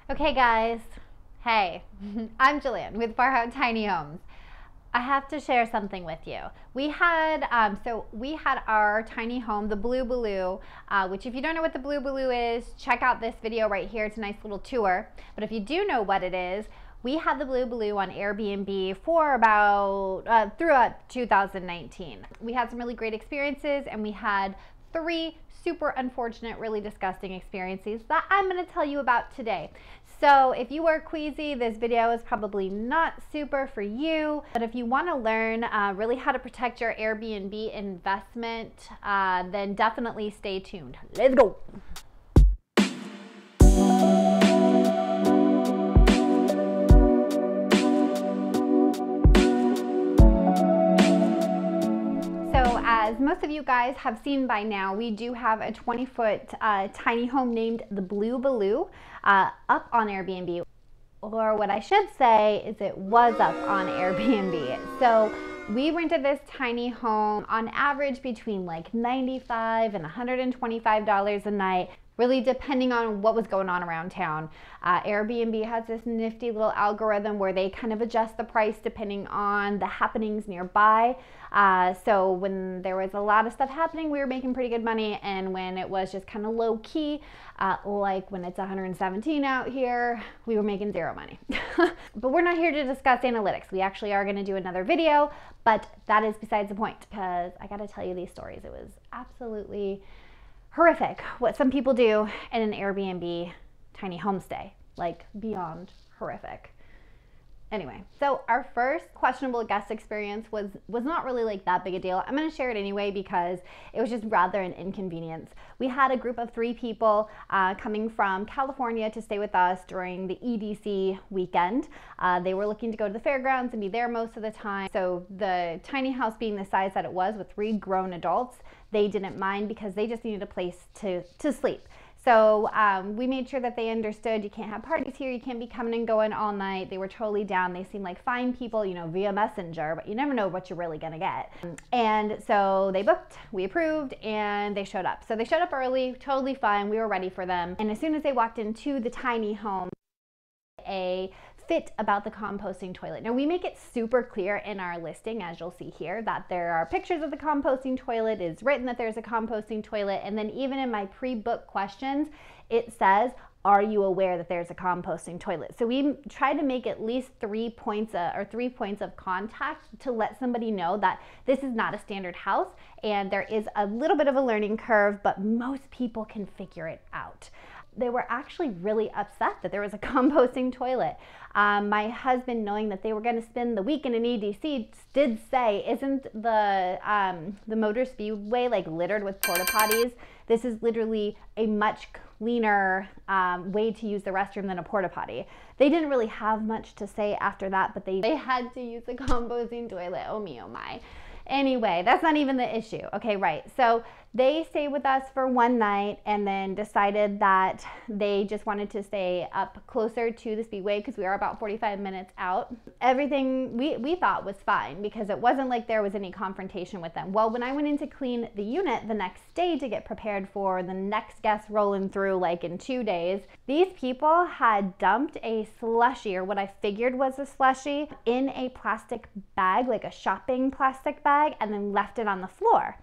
Okay guys, hey, I'm Jillian with Far Out Tiny Homes. I have to share something with you. We had our tiny home, the Blue Baloo, which if you don't know what the Blue Baloo is, check out this video right here. It's a nice little tour. But if you do know what it is, we had the Blue Baloo on Airbnb for about throughout 2019. We had some really great experiences, and we had 3 super unfortunate, really disgusting experiences that I'm going to tell you about today. So if you are queasy, this video is probably not super for you, but if you want to learn really how to protect your Airbnb investment, then definitely stay tuned. Let's go. As most of you guys have seen by now, we do have a 20-foot tiny home named the Blue Baloo up on Airbnb. Or what I should say is it was up on Airbnb. So we rented this tiny home on average between like $95 and $125 a night, really depending on what was going on around town. Airbnb has this nifty little algorithm where they kind of adjust the price depending on the happenings nearby. So when there was a lot of stuff happening, we were making pretty good money, and when it was just kind of low key, like when it's 117 out here, we were making zero money. But we're not here to discuss analytics. We actually are going to do another video, but that is besides the point, because I got to tell you these stories. It was absolutely horrific what some people do in an Airbnb tiny homestay, like beyond horrific. Anyway, so our first questionable guest experience was not really like that big a deal. I'm going to share it anyway because it was just rather an inconvenience. We had a group of 3 people coming from California to stay with us during the EDC weekend. They were looking to go to the fairgrounds and be there most of the time. So the tiny house being the size that it was with 3 grown adults, they didn't mind because they just needed a place to sleep. So we made sure that they understood you can't have parties here, you can't be coming and going all night. They were totally down. They seemed like fine people, you know, via Messenger, but you never know what you're really gonna get. And so they booked, we approved, and they showed up. So they showed up early, totally fine, we were ready for them. And as soon as they walked into the tiny home, a fit about the composting toilet. Now we make it super clear in our listing, as you'll see here, that there are pictures of the composting toilet. It's written that there's a composting toilet, and then even in my pre-book questions it says, are you aware that there's a composting toilet? So we try to make at least 3 points of contact to let somebody know that this is not a standard house and there is a little bit of a learning curve, but most people can figure it out. They were actually really upset that there was a composting toilet. My husband, knowing that they were going to spend the week in an EDC, did say, isn't the motor speedway like littered with porta potties? This is literally a much cleaner way to use the restroom than a porta potty. They didn't really have much to say after that, but they had to use the composting toilet. Oh me, oh my. Anyway, that's not even the issue. Okay, right. So they stayed with us for one night and then decided that they just wanted to stay up closer to the speedway because we are about 45 minutes out. Everything we thought was fine because it wasn't like there was any confrontation with them. Well, when I went in to clean the unit the next day to get prepared for the next guest rolling through like in 2 days, these people had dumped a slushie, or what I figured was a slushie, in a plastic bag, like a shopping plastic bag, and then left it on the floor.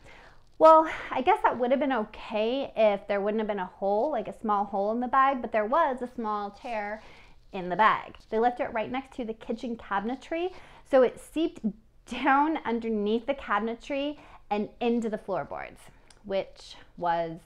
Well, I guess that would have been okay if there wouldn't have been a hole, like a small hole in the bag, but there was a small tear in the bag. They left it right next to the kitchen cabinetry, so it seeped down underneath the cabinetry and into the floorboards, which was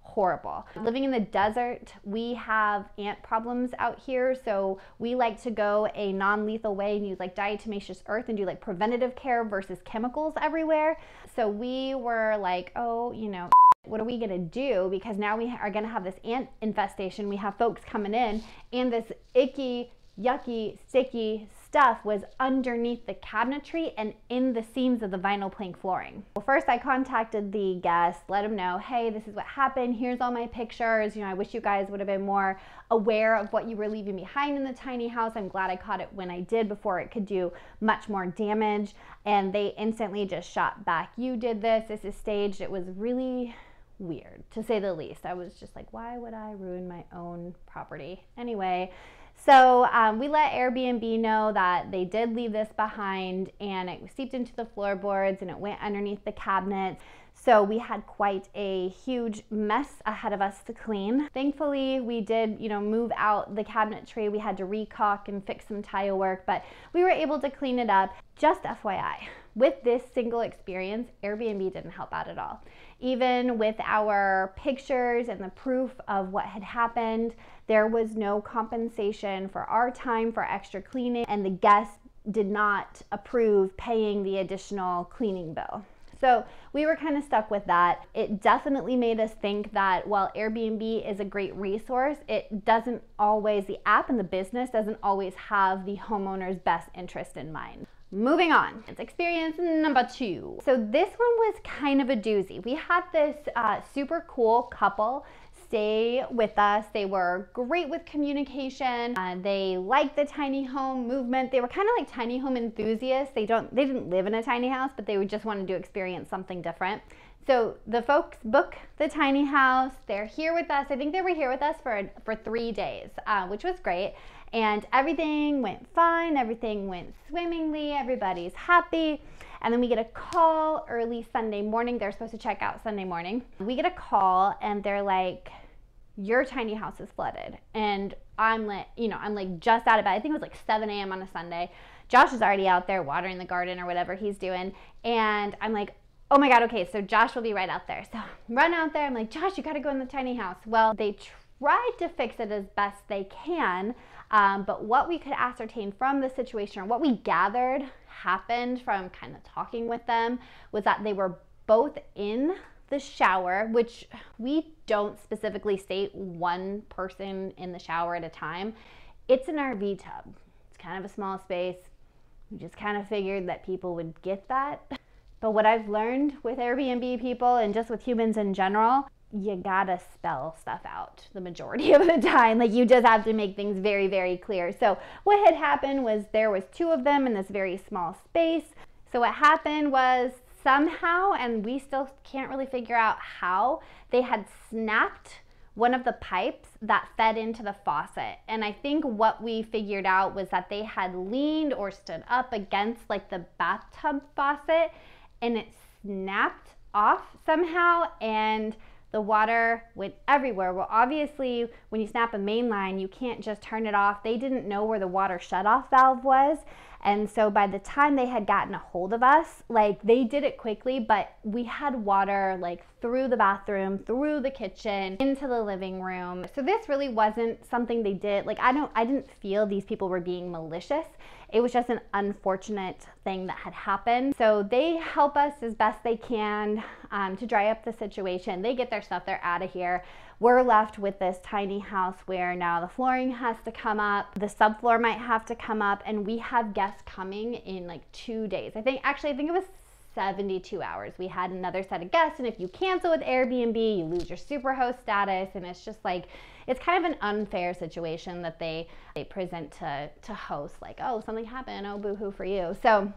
horrible. Living in the desert, we have ant problems out here, so we like to go a non-lethal way and use like diatomaceous earth and do like preventative care versus chemicals everywhere. So we were like, oh, you know, what are we gonna do? Because now we are gonna have this ant infestation. We have folks coming in, and this icky, yucky, sticky stuff was underneath the cabinetry and in the seams of the vinyl plank flooring. Well, first I contacted the guests, let them know, hey, this is what happened, here's all my pictures, you know, I wish you guys would have been more aware of what you were leaving behind in the tiny house. I'm glad I caught it when I did before it could do much more damage. And they instantly just shot back, you did this, this is staged. It was really weird, to say the least. I was just like, why would I ruin my own property? Anyway, so we let Airbnb know that they did leave this behind, and it seeped into the floorboards and it went underneath the cabinets. So we had quite a huge mess ahead of us to clean. Thankfully, we did, move out the cabinetry. We had to recaulk and fix some tile work, but we were able to clean it up. Just FYI, with this single experience, Airbnb didn't help out at all. Even with our pictures and the proof of what had happened, there was no compensation for our time for extra cleaning, and the guests did not approve paying the additional cleaning bill. So we were kind of stuck with that. It definitely made us think that while Airbnb is a great resource, it doesn't always, the app and the business doesn't always have the homeowner's best interest in mind. Moving on, it's experience number 2. So this one was kind of a doozy. We had this super cool couple stay with us. They were great with communication. They liked the tiny home movement. They were kind of like tiny home enthusiasts. They didn't live in a tiny house, but they would just wanted to experience something different. So the folks book the tiny house. They're here with us. I think they were here with us for 3 days, which was great. And everything went fine. Everything went swimmingly. Everybody's happy. And then we get a call early Sunday morning. They're supposed to check out Sunday morning. We get a call and they're like, your tiny house is flooded. And I'm like just out of bed. I think it was like 7 a.m. on a Sunday. Josh is already out there watering the garden or whatever he's doing. And I'm like, oh my God, okay, so Josh will be right out there. So run out there. I'm like, Josh, you gotta go in the tiny house. Well, they tried to fix it as best they can. But what we could ascertain from the situation, or what we gathered happened from kind of talking with them, was that they were both in the shower, which we don't specifically state one person in the shower at a time. It's an RV tub. It's kind of a small space. We just kind of figured that people would get that. But what I've learned with Airbnb people and just with humans in general, you gotta spell stuff out the majority of the time. Like, you just have to make things very, very clear. So what had happened was there was 2 of them in this very small space. So what happened was somehow, and we still can't really figure out how, they had snapped one of the pipes that fed into the faucet. And I think what we figured out was that they had leaned or stood up against like the bathtub faucet, and it snapped off somehow, and the water went everywhere. Well, obviously, when you snap a main line, you can't just turn it off. They didn't know where the water shutoff valve was. And so by the time they had gotten a hold of us, like, they did it quickly, but we had water like through the bathroom, through the kitchen, into the living room. So this really wasn't something they did. Like, I didn't feel these people were being malicious. It was just an unfortunate thing that had happened. So they help us as best they can to dry up the situation. They get their stuff, they're out of here. We're left with this tiny house where now the flooring has to come up, the subfloor might have to come up, and we have guests coming in like 2 days. I think it was 72 hours. We had another set of guests, and if you cancel with Airbnb, you lose your superhost status, and it's just like, it's kind of an unfair situation that they present to hosts, like, oh, something happened, oh, boo-hoo for you. So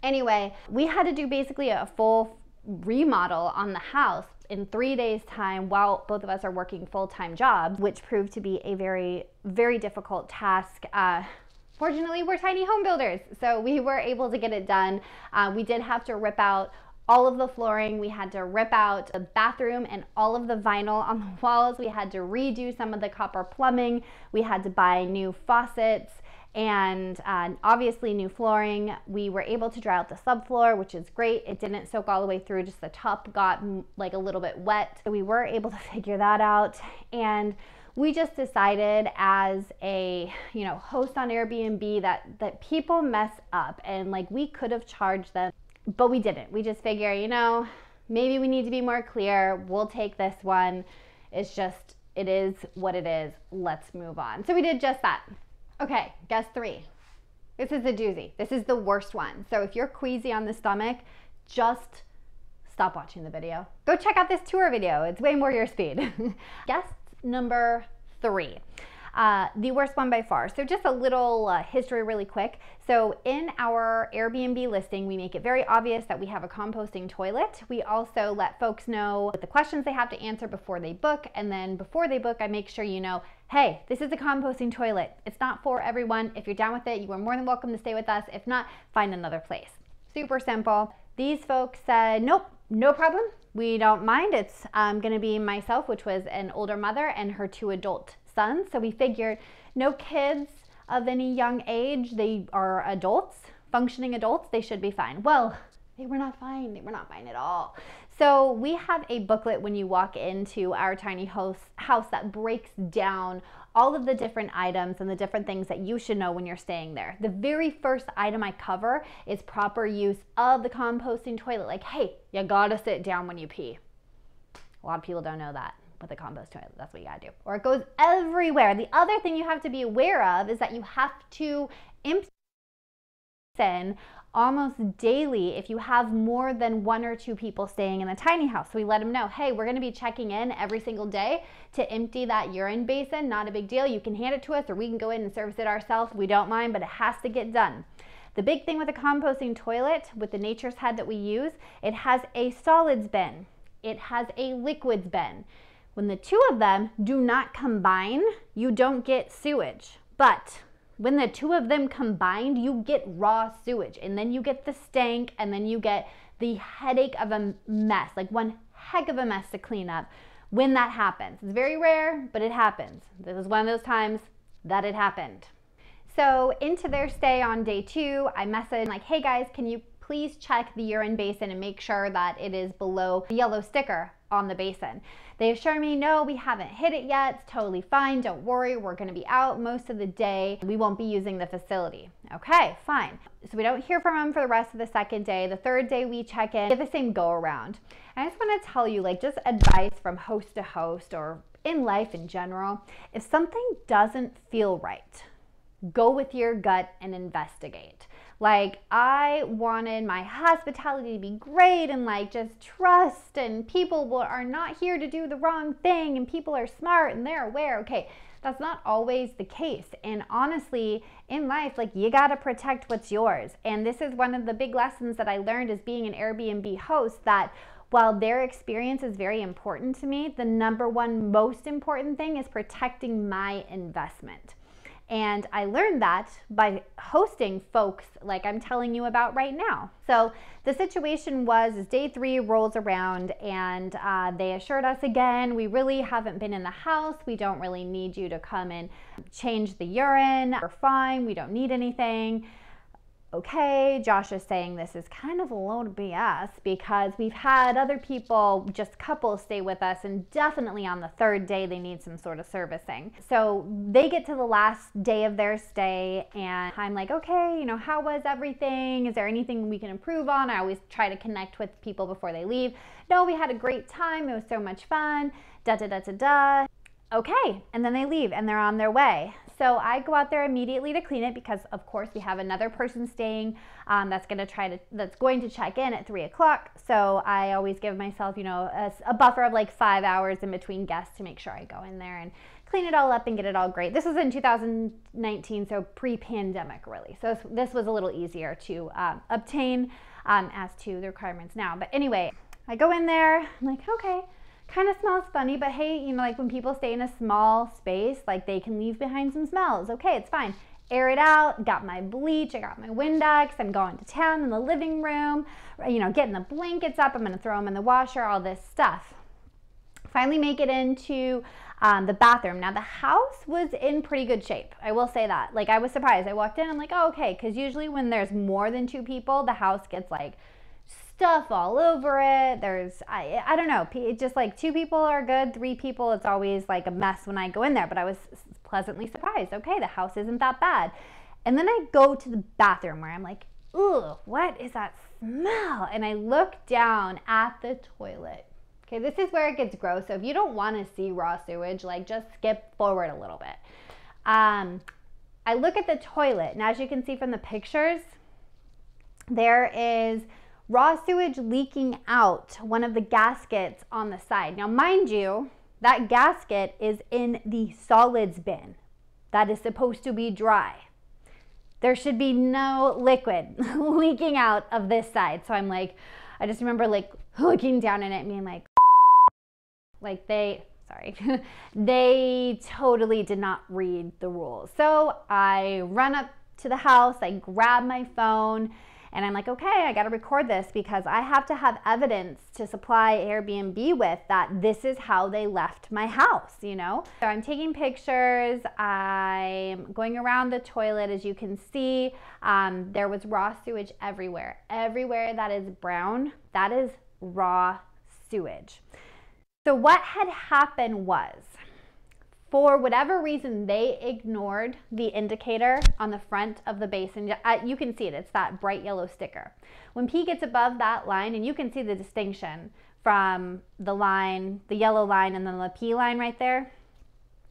anyway, we had to do basically a full remodel on the house in 3 days' time while both of us are working full-time jobs, which proved to be a very, very difficult task. Fortunately, we're tiny home builders, so we were able to get it done. We did have to rip out all of the flooring. We had to rip out the bathroom and all of the vinyl on the walls. We had to redo some of the copper plumbing. We had to buy new faucets and obviously new flooring. We were able to dry out the subfloor, which is great. It didn't soak all the way through, just the top got like a little bit wet. So we were able to figure that out. And we just decided as a host on Airbnb that people mess up, and like, we could have charged them, but we didn't. We just figure, maybe we need to be more clear. We'll take this one. It's just, it is what it is. Let's move on. So we did just that. Okay, guess 3. This is a doozy. This is the worst one. So if you're queasy on the stomach, just stop watching the video. Go check out this tour video. It's way more your speed. Guess number 3. the worst one by far. So just a little history really quick. So in our Airbnb listing, we make it very obvious that we have a composting toilet. We also let folks know the questions they have to answer before they book. And then before they book, I make sure you know, hey, this is a composting toilet. It's not for everyone. If you're down with it, you are more than welcome to stay with us. If not, find another place. Super simple. These folks said, nope, no problem. We don't mind. It's going to be myself, which was an older mother, and her 2 adult sons. So we figured no kids of any young age. They are adults, functioning adults. They should be fine. Well, they were not fine. They were not fine at all. So we have a booklet when you walk into our tiny house that breaks down all of the different items and the different things that you should know when you're staying there. The very first item I cover is proper use of the composting toilet. Like, hey, you gotta sit down when you pee. A lot of people don't know that with a compost toilet. That's what you gotta do. Or it goes everywhere. The other thing you have to be aware of is that you have to empty almost daily if you have more than 1 or 2 people staying in a tiny house. So we let them know, hey, we're going to be checking in every single day to empty that urine basin. Not a big deal. You can hand it to us or we can go in and service it ourselves. We don't mind, but it has to get done. The big thing with a composting toilet, with the Nature's Head that we use, it has a solids bin. It has a liquids bin. When the 2 of them do not combine, you don't get sewage. But when the 2 of them combined, you get raw sewage, and then you get the stank, and then you get the headache of a mess, like one heck of a mess to clean up when that happens. It's very rare, but it happens. This is one of those times that it happened. So into their stay on day 2, I messaged like, hey guys, can you please check the urine basin and make sure that it is below the yellow sticker on the basin. They assure me, no, we haven't hit it yet. It's totally fine. Don't worry. We're going to be out most of the day. We won't be using the facility. Okay, fine. So we don't hear from them for the rest of the 2nd day. The 3rd day we check in, get the same go around. And I just want to tell you, like, just advice from host to host or in life in general. If something doesn't feel right, go with your gut and investigate. Like, I wanted my hospitality to be great and like just trust, and people are not here to do the wrong thing, and people are smart and they're aware. Okay, that's not always the case. And honestly, in life, like, you gotta protect what's yours. And this is one of the big lessons that I learned as being an Airbnb host, that while their experience is very important to me, the #1 most important thing is protecting my investment. And I learned that by hosting folks like I'm telling you about right now. So the situation was, is day 3 rolls around, and they assured us again, we really haven't been in the house. We don't really need you to come and change the urine. We're fine. We don't need anything. Okay, Josh is saying this is kind of a load of BS because we've had other people, just couples, stay with us, and definitely on the 3rd day they need some sort of servicing. So they get to the last day of their stay and I'm like, okay, you know, how was everything? Is there anything we can improve on? I always try to connect with people before they leave. No, we had a great time. It was so much fun. Da da da da da. Okay, and then they leave and they're on their way. So I go out there immediately to clean it because, of course, we have another person staying that's going to check in at 3 o'clock. So I always give myself, you know, a buffer of like 5 hours in between guests to make sure I go in there and clean it all up and get it all great. This was in 2019, so pre-pandemic really. So this was a little easier to obtain as to the requirements now. But anyway, I go in there, I'm like, okay. Kind of smells funny, but hey, you know, like when people stay in a small space, like they can leave behind some smells. Okay, it's fine. Air it out, got my bleach, I got my Windex, I'm going to town in the living room, you know, getting the blankets up, I'm gonna throw them in the washer, all this stuff. Finally make it into the bathroom. Now the house was in pretty good shape. I will say that. Like, I was surprised. I walked in, I'm like, oh, okay, because usually when there's more than 2 people, the house gets like stuff all over it. There's, I don't know, just like 2 people are good, 3 people, it's always like a mess when I go in there, but I was pleasantly surprised. Okay, the house isn't that bad. And then I go to the bathroom where I'm like, ugh, what is that smell? And I look down at the toilet. Okay, this is where it gets gross. So if you don't want to see raw sewage, like just skip forward a little bit. I look at the toilet, and as you can see from the pictures, there is raw sewage leaking out one of the gaskets on the side. Now, mind you, that gasket is in the solids bin. that is supposed to be dry. There should be no liquid leaking out of this side. So I'm like, I just remember like looking down in it and being like they totally did not read the rules. So I run up to the house, I grab my phone, and I'm like, okay, I got to record this because I have to have evidence to supply Airbnb with that this is how they left my house, you know? So I'm taking pictures, I'm going around the toilet. As you can see, there was raw sewage everywhere. Everywhere that is brown, that is raw sewage. So what had happened was, for whatever reason, they ignored the indicator on the front of the basin. You can see it, it's that bright yellow sticker. When P gets above that line, and you can see the distinction from the line, the yellow line, and then the P line right there.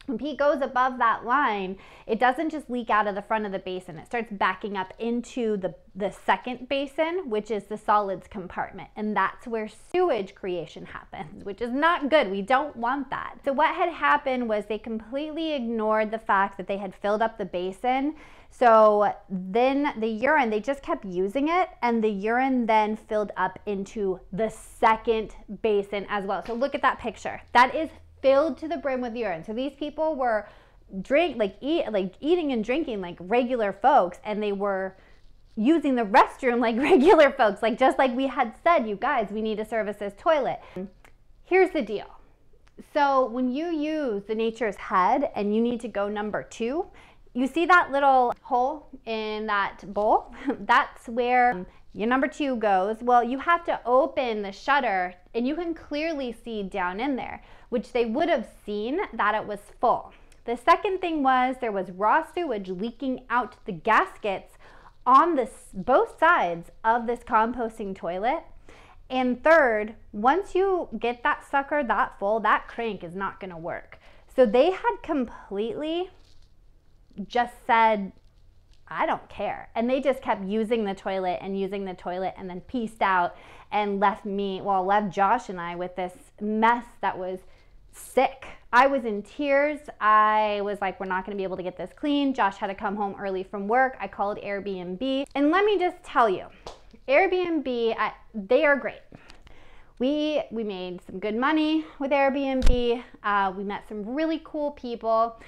When P goes above that line, it doesn't just leak out of the front of the basin. It starts backing up into the second basin, which is the solids compartment. And that's where sewage creation happens, which is not good. We don't want that. So what had happened was they completely ignored the fact that they had filled up the basin. So then the urine, they just kept using it, and the urine then filled up into the second basin as well. So look at that picture. That is filled to the brim with urine. So these people were eating and drinking like regular folks, and they were using the restroom like regular folks, like just like we had said, you guys, we need to service this toilet. Here's the deal. So when you use the Nature's Head and you need to go number 2, you see that little hole in that bowl? That's where your number 2 goes. Well, you have to open the shutter, and you can clearly see down in there, which they would have seen that it was full. The second thing was there was raw sewage leaking out the gaskets on both sides of this composting toilet. And third, once you get that sucker that full, that crank is not gonna work. So they had completely just said, I don't care. And they just kept using the toilet and then pieced out and left Josh and I with this mess that was sick. I was in tears. I was like, we're not gonna be able to get this clean. Josh had to come home early from work. I called Airbnb. And let me just tell you, Airbnb, they are great. We made some good money with Airbnb. We met some really cool people.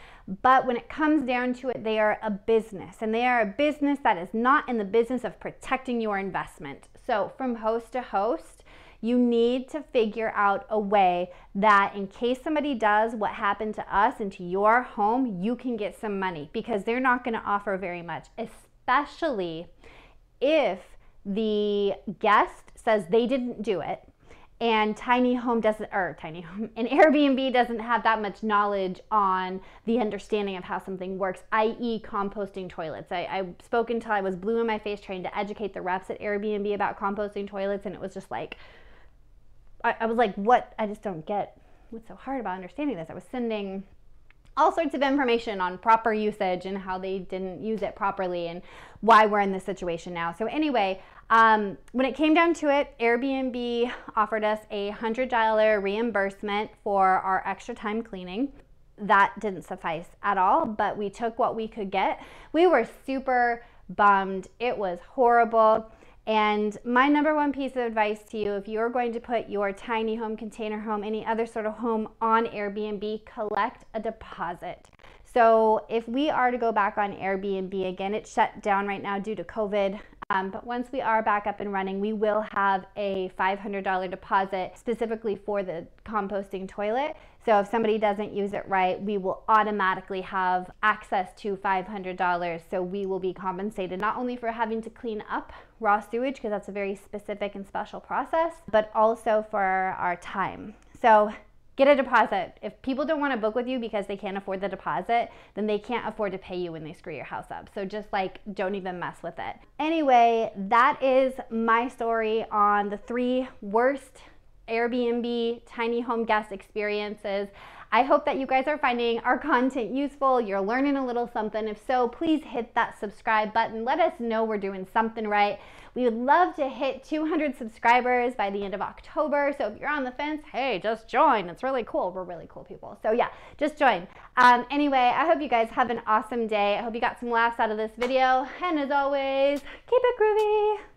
But when it comes down to it, they are a business, and they are a business that is not in the business of protecting your investment. So from host to host, you need to figure out a way that in case somebody does what happened to us into your home, you can get some money, because they're not going to offer very much, especially if the guest says they didn't do it. And Airbnb doesn't have that much knowledge on the understanding of how something works, i.e. composting toilets. I spoke until I was blue in my face trying to educate the reps at Airbnb about composting toilets, and it was just like, I was like, what? I just don't get what's so hard about understanding this. I was sending all sorts of information on proper usage and how they didn't use it properly and why we're in this situation now. So anyway, when it came down to it, Airbnb offered us a $100 reimbursement for our extra time cleaning. That didn't suffice at all, but we took what we could get. We were super bummed. It was horrible. And my number one piece of advice to you, if you're going to put your tiny home, container home, any other sort of home on Airbnb, collect a deposit. So if we are to go back on Airbnb again, it's shut down right now due to COVID. But once we are back up and running, we will have a $500 deposit specifically for the composting toilet. So if somebody doesn't use it right, we will automatically have access to $500. So we will be compensated not only for having to clean up raw sewage, because that's a very specific and special process, but also for our time. So get a deposit. If people don't want to book with you because they can't afford the deposit, then they can't afford to pay you when they screw your house up. So just like, don't even mess with it. Anyway, that is my story on the 3 worst Airbnb tiny home guest experiences. I hope that you guys are finding our content useful. You're learning a little something. If so, please hit that subscribe button. Let us know we're doing something right. We would love to hit 200 subscribers by the end of October. So if you're on the fence, hey, just join. It's really cool. We're really cool people. So yeah, just join. Anyway, I hope you guys have an awesome day. I hope you got some laughs out of this video. And as always, keep it groovy.